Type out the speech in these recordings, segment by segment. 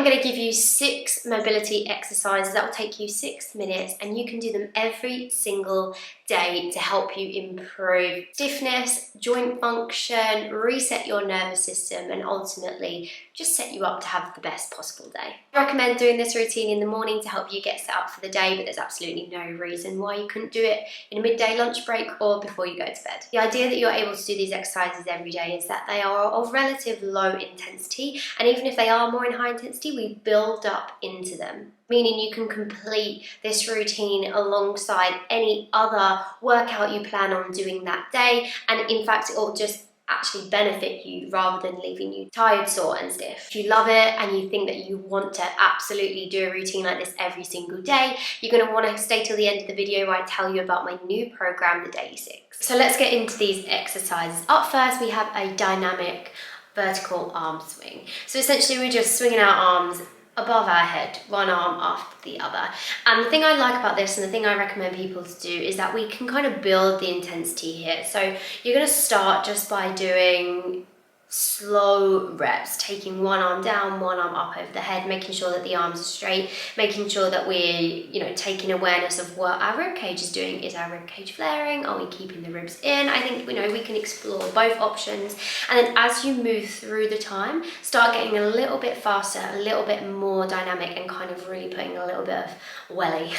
going to give you 6 mobility exercises that will take you 6 minutes, and you can do them every single day to help you improve stiffness, joint function, reset your nervous system, and ultimately just set you up to have the best possible day. I recommend doing this routine in the morning to help you get set up for the day, but there's absolutely no reason why you couldn't do it in a midday lunch break or before you go to bed. The idea that you're able to do these exercises every day is that they are of relative low intensity, and even if they are more in high intensity, we build up into them, meaning you can complete this routine alongside any other workout you plan on doing that day, and in fact it will just actually benefit you rather than leaving you tired, sore and stiff. If you love it and you think that you want to absolutely do a routine like this every single day, you're going to want to stay till the end of the video where I tell you about my new program, the Daily 6. So let's get into these exercises. Up first we have a dynamic vertical arm swing. So essentially we're just swinging our arms above our head, one arm after the other. And the thing I like about this, and the thing I recommend people to do, is that we can kind of build the intensity here. So you're going to start just by doing slow reps, taking one arm down, one arm up over the head, making sure that the arms are straight, making sure that we're, taking awareness of what our rib cage is doing. Is our rib cage flaring? Are we keeping the ribs in? I think, we can explore both options. And then as you move through the time, start getting a little bit faster, a little bit more dynamic, and kind of really putting a little bit of welly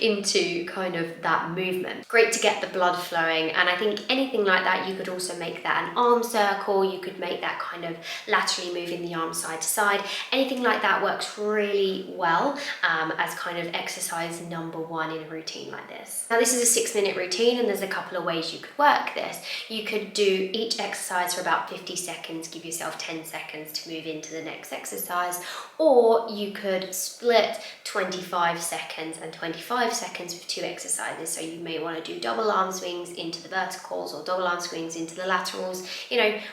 into kind of that movement. Great to get the blood flowing. And I think anything like that, you could also make that an arm circle. You could make that kind of laterally moving the arm side to side. Anything like that works really well as kind of exercise number 1 in a routine like this. Now this is a 6-minute routine, and there's a couple of ways you could work this. You could do each exercise for about 50 seconds, give yourself 10 seconds to move into the next exercise, or you could split 25 seconds and 25 seconds with 2 exercises. So you may want to do double arm swings into the verticals or double arm swings into the laterals,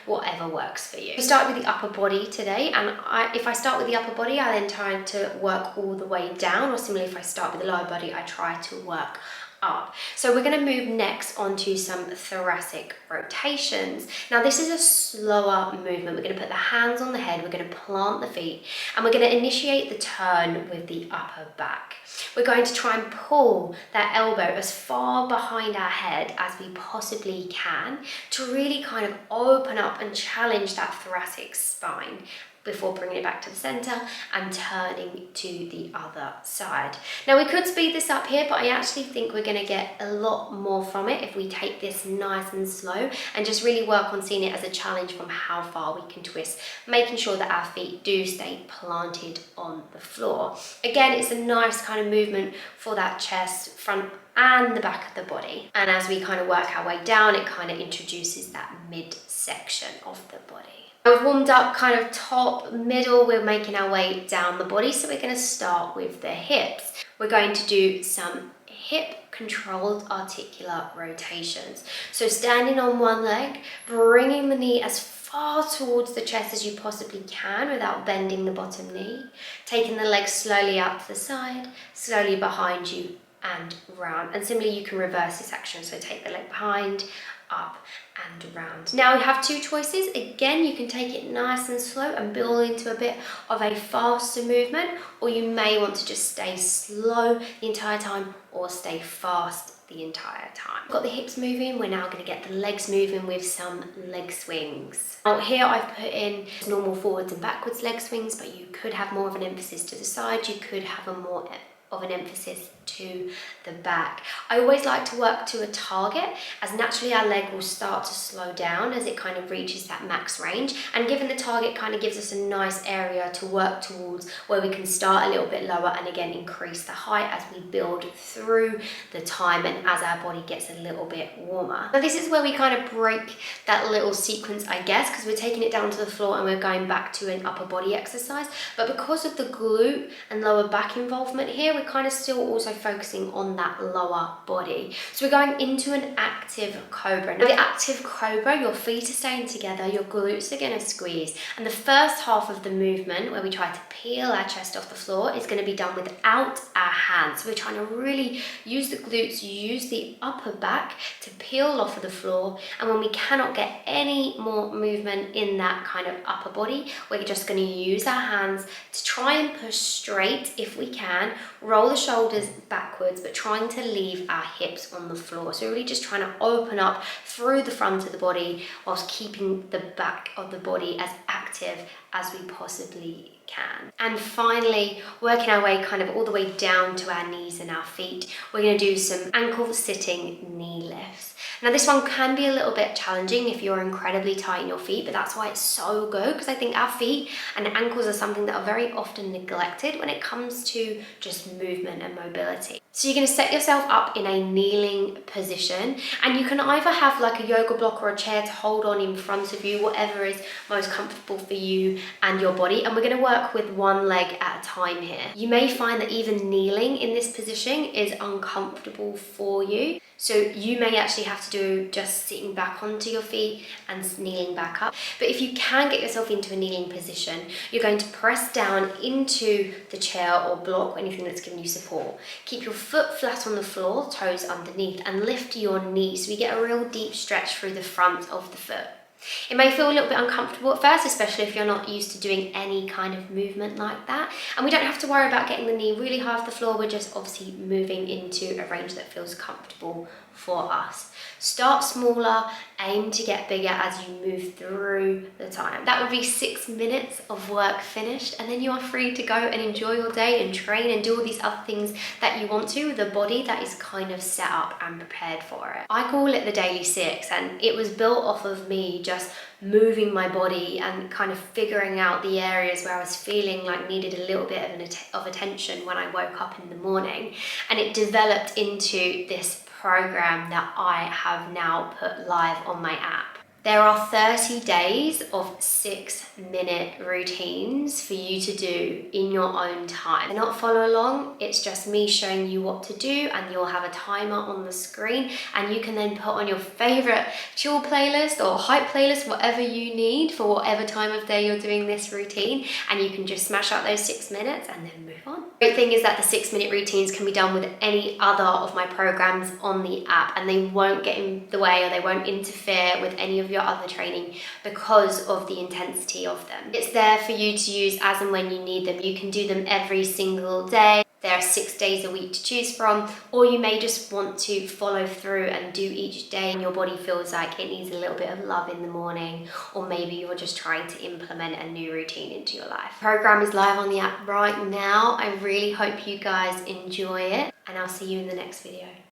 whatever works for you. We start with the upper body today, and if I start with the upper body, I then try to work all the way down, or similarly if I start with the lower body, I try to work up. So we're going to move next onto some thoracic rotations. Now this is a slower movement. We're going to put the hands on the head, we're going to plant the feet, and we're going to initiate the turn with the upper back. We're going to try and pull that elbow as far behind our head as we possibly can to really kind of open up and challenge that thoracic spine before bringing it back to the center and turning to the other side. Now we could speed this up here, but I actually think we're going to get a lot more from it if we take this nice and slow and just really work on seeing it as a challenge from how far we can twist, making sure that our feet do stay planted on the floor. Again, it's a nice kind of movement for that chest, front and the back of the body. And as we kind of work our way down, it kind of introduces that midsection of the body. We've warmed up kind of top, middle, we're making our way down the body. So we're going to start with the hips. We're going to do some hip controlled articular rotations. So standing on one leg, bringing the knee as far towards the chest as you possibly can without bending the bottom knee. Taking the leg slowly out to the side, slowly behind you and round. And similarly, you can reverse this action. So take the leg behind, up and around. Now we have 2 choices. Again, you can take it nice and slow and build into a bit of a faster movement, or you may want to just stay slow the entire time or stay fast the entire time. Got the hips moving, we're now going to get the legs moving with some leg swings. Now here I've put in normal forwards and backwards leg swings, but you could have more of an emphasis to the side, you could have a more of an emphasis to the back. I always like to work to a target, as naturally our leg will start to slow down as it kind of reaches that max range, and given the target kind of gives us a nice area to work towards where we can start a little bit lower and again increase the height as we build through the time and as our body gets a little bit warmer. Now this is where we kind of break that little sequence, I guess, because we're taking it down to the floor and we're going back to an upper body exercise, but because of the glute and lower back involvement here, we're kind of still also focusing on that lower body. So we're going into an active cobra. Now the active cobra, your feet are staying together, your glutes are going to squeeze, and the first half of the movement where we try to peel our chest off the floor is going to be done without our hands. So we're trying to really use the glutes, use the upper back to peel off of the floor, and when we cannot get any more movement in that kind of upper body, we're just going to use our hands to try try and push straight if we can, roll the shoulders backwards, but trying to leave our hips on the floor. So really just trying to open up through the front of the body whilst keeping the back of the body as active as we possibly can. And finally, working our way kind of all the way down to our knees and our feet, we're going to do some ankle sitting knee lifts. Now this one can be a little bit challenging if you're incredibly tight in your feet, but that's why it's so good, because I think our feet and ankles are something that are very often neglected when it comes to just movement and mobility. So you're going to set yourself up in a kneeling position, and you can either have like a yoga block or a chair to hold on in front of you, whatever is most comfortable for you and your body, and we're going to work with one leg at a time here. You may find that even kneeling in this position is uncomfortable for you, so you may actually have to do just sitting back onto your feet and kneeling back up. But if you can get yourself into a kneeling position, you're going to press down into the chair or block or anything that's giving you support. Keep your foot flat on the floor, toes underneath, and lift your knees so we get a real deep stretch through the front of the foot. It may feel a little bit uncomfortable at first, especially if you're not used to doing any kind of movement like that. And we don't have to worry about getting the knee really high off the floor. We're just obviously moving into a range that feels comfortable for us. Start smaller, aim to get bigger as you move through the time. That would be 6 minutes of work finished, and then you are free to go and enjoy your day and train and do all these other things that you want to with a body that is kind of set up and prepared for it. I call it the Daily 6, and it was built off of me just moving my body and kind of figuring out the areas where I was feeling like needed a little bit of attention when I woke up in the morning, and it developed into this program that I have now put live on my app. There are 30 days of 6-minute routines for you to do in your own time. And not follow along, it's just me showing you what to do, and you'll have a timer on the screen, and you can then put on your favorite chill playlist or hype playlist, whatever you need for whatever time of day you're doing this routine, and you can just smash out those 6 minutes and then move on. The great thing is that the 6-minute routines can be done with any other of my programs on the app, and they won't get in the way or they won't interfere with any of your other training because of the intensity of them. It's there for you to use as and when you need them. You can do them every single day. There are 6 days a week to choose from, or you may just want to follow through and do each day and your body feels like it needs a little bit of love in the morning, or maybe you're just trying to implement a new routine into your life. The program is live on the app right now. I really hope you guys enjoy it, and I'll see you in the next video.